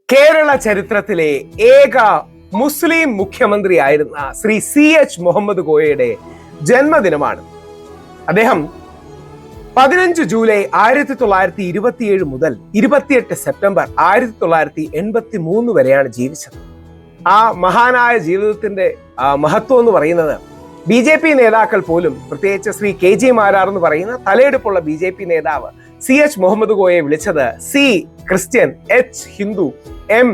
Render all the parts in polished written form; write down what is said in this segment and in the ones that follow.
കേരള ചരിത്രത്തിലെ ഏക മുസ്ലിം മുഖ്യമന്ത്രിയായിരുന്ന ശ്രീ CH മുഹമ്മദ് കോയയുടെ ജന്മദിനമാണ്. അദ്ദേഹം 15 ജൂലൈ 1927 മുതൽ 28 സെപ്റ്റംബർ 1983 വരെയാണ് ജീവിച്ചത്. ആ മഹാനായ ജീവിതത്തിന്റെ മഹത്വം എന്ന് പറയുന്നത് BJP നേതാക്കൾ പോലും, പ്രത്യേകിച്ച് ശ്രീ KG മാരാർ എന്ന് പറയുന്ന തലയെടുപ്പുള്ള BJP നേതാവ് CH മുഹമ്മദ് കോയയെ വിളിച്ചത് C Christian, H Hindu, M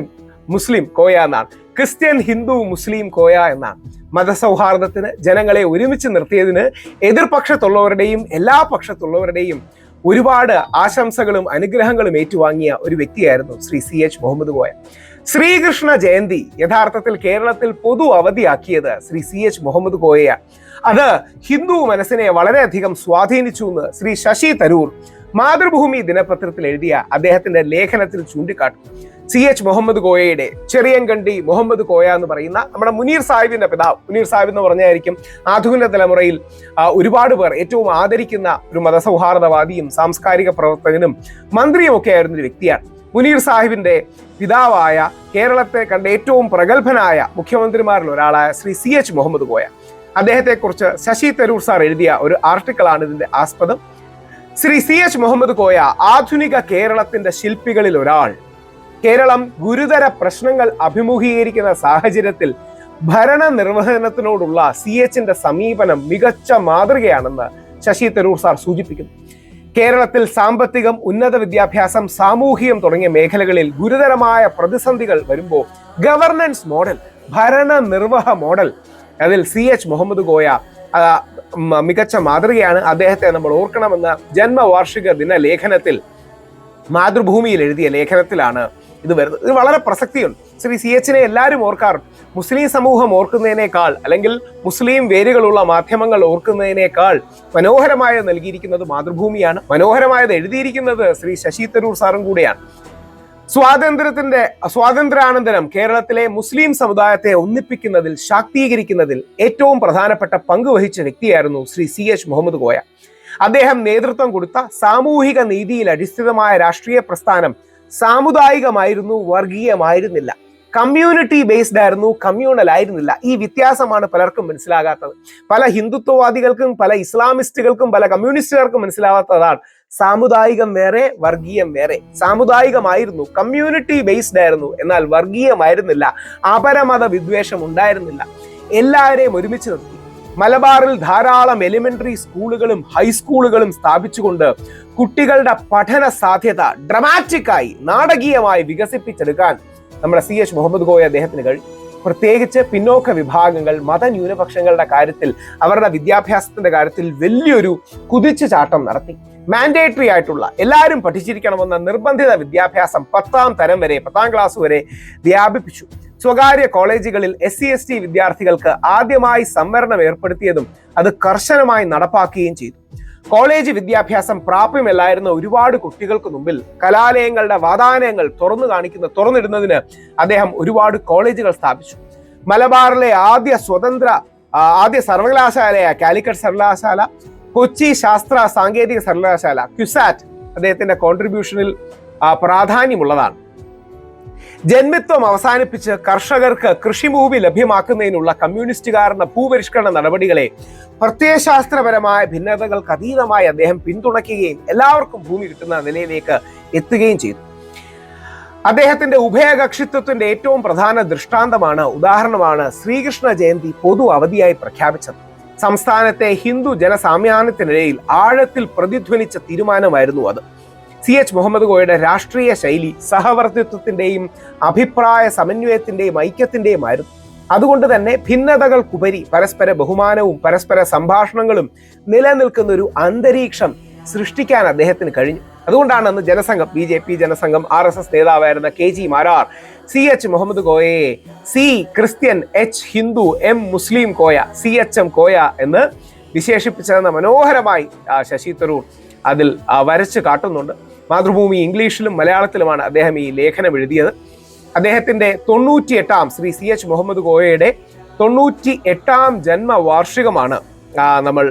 Muslim Koya എന്നാണ്. ക്രിസ്ത്യൻ, ഹിന്ദു, മുസ്ലിം കോയ എന്നാണ്. മതസൗഹാർദ്ദത്തിന്, ജനങ്ങളെ ഒരുമിച്ച് നിർത്തിയതിന് എതിർപക്ഷത്തുള്ളവരുടെയും എല്ലാ പക്ഷത്തുള്ളവരുടെയും ഒരുപാട് ആശംസകളും അനുഗ്രഹങ്ങളും ഏറ്റുവാങ്ങിയ ഒരു വ്യക്തിയായിരുന്നു ശ്രീ CH മുഹമ്മദ് കോയ. ശ്രീകൃഷ്ണ ജയന്തി യഥാർത്ഥത്തിൽ കേരളത്തിൽ പൊതു അവധിയാക്കിയത് ശ്രീ CH മുഹമ്മദ് കോയയാണ്. അത് ഹിന്ദു മനസ്സിനെ വളരെയധികം സ്വാധീനിച്ചു എന്ന് ശ്രീ ശശി തരൂർ മാതൃഭൂമി ദിനപത്രത്തിൽ എഴുതിയ അദ്ദേഹത്തിന്റെ ലേഖനത്തിൽ ചൂണ്ടിക്കാട്ടും. CH മുഹമ്മദ് കോയയുടെ ചെറിയങ്കണ്ടി മുഹമ്മദ് കോയ എന്ന് പറയുന്ന നമ്മുടെ മുനീർ സാഹിബിന്റെ പിതാവ്, മുനീർ സാഹിബ് എന്ന് പറഞ്ഞായിരിക്കും ആധുനിക തലമുറയിൽ ഒരുപാട് പേർ ഏറ്റവും ആദരിക്കുന്ന ഒരു മതസൗഹാർദ്ദവാദിയും സാംസ്കാരിക പ്രവർത്തകനും മന്ത്രിയും ഒക്കെ ആയിരുന്ന ഒരു വ്യക്തിയാണ്. മുനീർ സാഹിബിന്റെ പിതാവായ കേരളത്തെ കണ്ട ഏറ്റവും പ്രഗത്ഭനായ മുഖ്യമന്ത്രിമാരിൽ ഒരാളായ ശ്രീ CH മുഹമ്മദ് കോയ, അദ്ദേഹത്തെക്കുറിച്ച് ശശി തരൂർ സാർ എഴുതിയ ഒരു ആർട്ടിക്കിളാണ് ഇതിന്റെ ആസ്പദം. ശ്രീ CH മുഹമ്മദ് കോയ ആധുനിക കേരളത്തിന്റെ ശില്പികളിൽ ഒരാൾ. കേരളം ഗുരുതര പ്രശ്നങ്ങൾ അഭിമുഖീകരിക്കുന്ന സാഹചര്യത്തിൽ ഭരണ നിർവഹണത്തിനോടുള്ള CHന്റെ സമീപനം മികച്ച മാതൃകയാണെന്ന് ശശി തരൂർ സാർ സൂചിപ്പിക്കുന്നു. കേരളത്തിൽ സാമ്പത്തികം, ഉന്നത വിദ്യാഭ്യാസം, സാമൂഹികം തുടങ്ങിയ മേഖലകളിൽ ഗുരുതരമായ പ്രതിസന്ധികൾ വരുമ്പോൾ ഗവർണൻസ് മോഡൽ, ഭരണ നിർവഹ മോഡൽ, അതിൽ CH മുഹമ്മദ് കോയ മികച്ച മാതൃകയാണ്. അദ്ദേഹത്തെ നമ്മൾ ഓർക്കണമെന്ന് ജന്മവാർഷിക ദിന ലേഖനത്തിൽ മാതൃഭൂമിയിൽ എഴുതിയ ലേഖനത്തിലാണ് ഇത് വരുന്നത്. ഇത് വളരെ പ്രസക്തിയുണ്ട്. ശ്രീ CHനെ എല്ലാവരും ഓർക്കാറുണ്ട്. മുസ്ലിം സമൂഹം ഓർക്കുന്നതിനേക്കാൾ, അല്ലെങ്കിൽ മുസ്ലിം വേരുകളുള്ള മാധ്യമങ്ങൾ ഓർക്കുന്നതിനേക്കാൾ മനോഹരമായത് നൽകിയിരിക്കുന്നത് മാതൃഭൂമിയാണ്. മനോഹരമായത് എഴുതിയിരിക്കുന്നത് ശ്രീ ശശി തരൂർ സാറും കൂടെയാണ്. സ്വാതന്ത്ര്യാനന്തരം കേരളത്തിലെ മുസ്ലിം സമുദായത്തെ ഒന്നിപ്പിക്കുന്നതിൽ, ശാക്തീകരിക്കുന്നതിൽ ഏറ്റവും പ്രധാനപ്പെട്ട പങ്ക് വഹിച്ച വ്യക്തിയായിരുന്നു ശ്രീ CH മുഹമ്മദ് കോയ. അദ്ദേഹം നേതൃത്വം കൊടുത്ത സാമൂഹിക നീതിയിൽ അടിസ്ഥിതമായ രാഷ്ട്രീയ പ്രസ്ഥാനം സാമുദായികമായിരുന്നു, വർഗീയമായിരുന്നില്ല. കമ്മ്യൂണിറ്റി ബേസ്ഡ് ആയിരുന്നു, കമ്മ്യൂണൽ ആയിരുന്നില്ല. ഈ വ്യത്യാസമാണ് പലർക്കും മനസ്സിലാകാത്തത്. പല ഹിന്ദുത്വവാദികൾക്കും, പല ഇസ്ലാമിസ്റ്റുകൾക്കും, പല കമ്മ്യൂണിസ്റ്റുകാർക്കും മനസ്സിലാവാത്തതാണ്. സാമുദായികം വേറെ, വർഗീയം വേറെ. സാമുദായികമായിരുന്നു, കമ്മ്യൂണിറ്റി ബേസ്ഡ് ആയിരുന്നു, എന്നാൽ വർഗീയമായിരുന്നില്ല. അപരമത വിദ്വേഷം ഉണ്ടായിരുന്നില്ല. എല്ലാവരെയും ഒരുമിച്ച് നിർത്തി. മലബാറിൽ ധാരാളം എലിമെന്ററി സ്കൂളുകളും ഹൈസ്കൂളുകളും സ്ഥാപിച്ചുകൊണ്ട് കുട്ടികളുടെ പഠന സാധ്യത ഡ്രമാറ്റിക്കായി, നാടകീയമായി വികസിപ്പിച്ചെടുക്കാൻ നമ്മുടെ CH മുഹമ്മദ് കോയ അദ്ദേഹത്തിന് കഴിഞ്ഞു. പ്രത്യേകിച്ച് പിന്നോക്ക വിഭാഗങ്ങൾ, മതന്യൂനപക്ഷങ്ങളുടെ കാര്യത്തിൽ, അവരുടെ വിദ്യാഭ്യാസത്തിന്റെ കാര്യത്തിൽ വലിയൊരു കുതിച്ചുചാട്ടം നടത്തി. മാൻഡേറ്ററി ആയിട്ടുള്ള, എല്ലാവരും പഠിച്ചിരിക്കണമെന്ന നിർബന്ധിത വിദ്യാഭ്യാസം 10ാം തരം വരെ, 10ാം ക്ലാസ് വരെ വ്യാപിപ്പിച്ചു. സ്വകാര്യ കോളേജുകളിൽ SC/ST വിദ്യാർത്ഥികൾക്ക് ആദ്യമായി സംവരണം ഏർപ്പെടുത്തിയതും അത് കർശനമായി നടപ്പാക്കുകയും ചെയ്തു. കോളേജ് വിദ്യാഭ്യാസം പ്രാപ്യമല്ലായിരുന്ന ഒരുപാട് കുട്ടികൾക്ക് മുമ്പിൽ കലാലയങ്ങളുടെ വാതായനങ്ങൾ തുറന്നിടുന്നതിന് അദ്ദേഹം ഒരുപാട് കോളേജുകൾ സ്ഥാപിച്ചു. മലബാറിലെ ആദ്യ സർവകലാശാലയായ കാലിക്കറ്റ് സർവകലാശാല, കൊച്ചി ശാസ്ത്ര സാങ്കേതിക സർവകലാശാല, ക്യുസാറ്റ് അദ്ദേഹത്തിന്റെ കോൺട്രിബ്യൂഷനിൽ പ്രാധാന്യമുള്ളതാണ്. ജന്മിത്വം അവസാനിപ്പിച്ച് കർഷകർക്ക് കൃഷിഭൂമി ലഭ്യമാക്കുന്നതിനുള്ള കമ്മ്യൂണിസ്റ്റുകാരുടെ ഭൂപരിഷ്കരണ നടപടികളെ പ്രത്യയശാസ്ത്രപരമായ ഭിന്നതകൾക്ക് അതീതമായി അദ്ദേഹം പിന്തുണയ്ക്കുകയും എല്ലാവർക്കും ഭൂമി കിട്ടുന്ന നിലയിലേക്ക് എത്തുകയും ചെയ്തു. അദ്ദേഹത്തിന്റെ ഉഭയകക്ഷിത്വത്തിന്റെ ഏറ്റവും പ്രധാന ഉദാഹരണമാണ് ശ്രീകൃഷ്ണ ജയന്തി പൊതു അവധിയായി പ്രഖ്യാപിച്ചത്. സംസ്ഥാനത്തെ ഹിന്ദു ജനസാമാന്യത്തിനിടയിൽ ആഴത്തിൽ പ്രതിധ്വനിച്ച തീരുമാനമായിരുന്നു അത്. CH മുഹമ്മദ് കോയയുടെ രാഷ്ട്രീയ ശൈലി സഹവർത്തിത്വത്തിന്റെയും അഭിപ്രായ സമന്വയത്തിന്റെയും ഐക്യത്തിന്റെയും ആയിരുന്നു. അതുകൊണ്ട് തന്നെ ഭിന്നതകൾക്കുപരി പരസ്പര ബഹുമാനവും പരസ്പര സംഭാഷണങ്ങളും നിലനിൽക്കുന്ന ഒരു അന്തരീക്ഷം സൃഷ്ടിക്കാൻ അദ്ദേഹത്തിന് കഴിഞ്ഞു. അതുകൊണ്ടാണ് അന്ന് ജനസംഘം, BJP ജനസംഘം, RSS നേതാവായിരുന്ന KG മാരാർ CH മുഹമ്മദ് കോയയെ C Christian, H Hindu, M Muslim Koya, CHM Koya എന്ന് വിശേഷിപ്പിച്ചതെന്ന് മനോഹരമായി ശശി തരൂർ അതിൽ വരച്ച് കാട്ടുന്നുണ്ട്. മാതൃഭൂമി ഇംഗ്ലീഷിലും മലയാളത്തിലുമാണ് അദ്ദേഹം ഈ ലേഖനം എഴുതിയത്. അദ്ദേഹത്തിന്റെ 98ാം ശ്രീ CH മുഹമ്മദ് കോയയുടെ 98ാം ജന്മവാർഷികമാണ് നമ്മൾ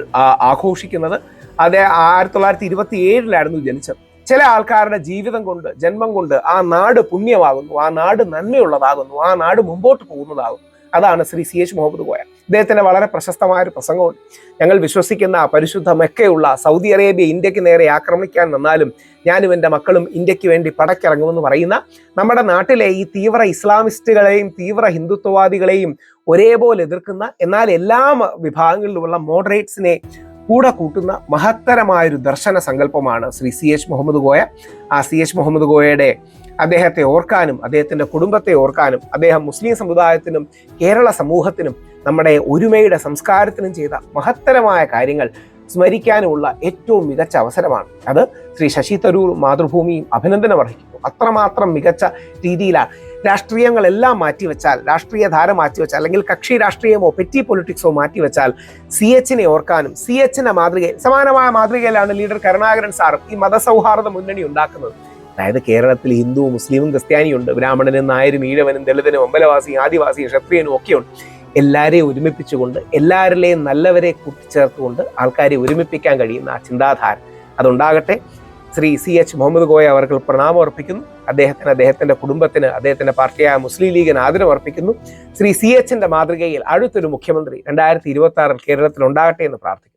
ആഘോഷിക്കുന്നത്. അദ്ദേഹം 1927 ജനിച്ചത്. ചില ആൾക്കാരുടെ ജീവിതം കൊണ്ട്, ജന്മം കൊണ്ട് ആ നാട് പുണ്യമാകുന്നു, ആ നാട് നന്മയുള്ളതാകുന്നു, ആ നാട് മുമ്പോട്ട് പോകുന്നതാകുന്നു. അതാണ് ശ്രീ സി എച്ച് മുഹമ്മദ് കോയ. ഇദ്ദേഹത്തിന് വളരെ പ്രശസ്തമായ ഒരു പ്രസംഗമുണ്ട്. ഞങ്ങൾ വിശ്വസിക്കുന്ന പരിശുദ്ധ മെക്കയുള്ള സൗദി അറേബ്യ ഇന്ത്യക്ക് നേരെ ആക്രമിക്കാൻ വന്നാലും ഞാനും എൻ്റെ മക്കളും ഇന്ത്യക്ക് വേണ്ടി പടക്കിറങ്ങുമെന്ന് പറയുന്ന നമ്മുടെ നാട്ടിലെ ഈ തീവ്ര ഇസ്ലാമിസ്റ്റുകളെയും തീവ്ര ഹിന്ദുത്വവാദികളെയും ഒരേപോലെ എതിർക്കുന്ന, എന്നാൽ എല്ലാ വിഭാഗങ്ങളിലുമുള്ള മോഡറേറ്റ്സിനെ കൂടെ കൂട്ടുന്ന മഹത്തരമായൊരു ദർശന സങ്കല്പമാണ് ശ്രീ സി എച്ച് മുഹമ്മദ് കോയ. ആ സി എച്ച് മുഹമ്മദ് കോയയുടെ അദ്ദേഹത്തെ ഓർക്കാനും അദ്ദേഹത്തിൻ്റെ കുടുംബത്തെ ഓർക്കാനും അദ്ദേഹം മുസ്ലിം സമുദായത്തിനും കേരള സമൂഹത്തിനും നമ്മുടെ ഒരുമയുടെ സംസ്കാരത്തിനും ചെയ്ത മഹത്തരമായ കാര്യങ്ങൾ സ്മരിക്കാനുമുള്ള ഏറ്റവും മികച്ച അവസരമാണ്. അത് ശ്രീ ശശി തരൂർ മാതൃഭൂമിയും അഭിനന്ദനം അർഹിക്കുന്നു. അത്രമാത്രം മികച്ച രീതിയിലാണ് രാഷ്ട്രീയങ്ങളെല്ലാം മാറ്റിവെച്ചാൽ, രാഷ്ട്രീയ ധാര മാറ്റിവെച്ചാൽ, അല്ലെങ്കിൽ കക്ഷി രാഷ്ട്രീയമോ പെറ്റി പൊളിറ്റിക്സോ മാറ്റിവെച്ചാൽ സി എച്ചിനെ ഓർക്കാനും സി എച്ചിന്റെ മാതൃകയിൽ, സമാനമായ മാതൃകയിലാണ് ലീഡർ കരുണാകരൻ സാറും ഈ മതസൗഹാർദ്ദ മുന്നണി ഉണ്ടാക്കുന്നത്. അതായത് കേരളത്തിൽ ഹിന്ദു, മുസ്ലിമും ക്രിസ്ത്യാനിയുണ്ട്, ബ്രാഹ്മണനും നായരും ഈഴവനും ദളിതനും അമ്പലവാസിയും ആദിവാസിയും ക്ഷത്രിയനും ഒക്കെയുണ്ട്. എല്ലാവരെയും ഒരുമിപ്പിച്ചുകൊണ്ട്, എല്ലാവരിലെയും നല്ലവരെ കൂട്ടിച്ചേർത്തുകൊണ്ട് ആൾക്കാരെ ഒരുമിപ്പിക്കാൻ കഴിയുന്ന ആ ചിന്താധാര അതുണ്ടാകട്ടെ. ശ്രീ സി എച്ച് മുഹമ്മദ് കോയ അവർക്ക് പ്രണാമം അർപ്പിക്കുന്നു. അദ്ദേഹത്തിന്റെ കുടുംബത്തിന്, അദ്ദേഹത്തിന്റെ പാർട്ടിയായ മുസ്ലിം ലീഗിന് ആദരം അർപ്പിക്കുന്നു. ശ്രീ സി എച്ചിന്റെ മാതൃകയിൽ അടുത്തൊരു മുഖ്യമന്ത്രി 2026 കേരളത്തിൽ ഉണ്ടാകട്ടെ എന്ന് പ്രാർത്ഥിക്കുന്നു.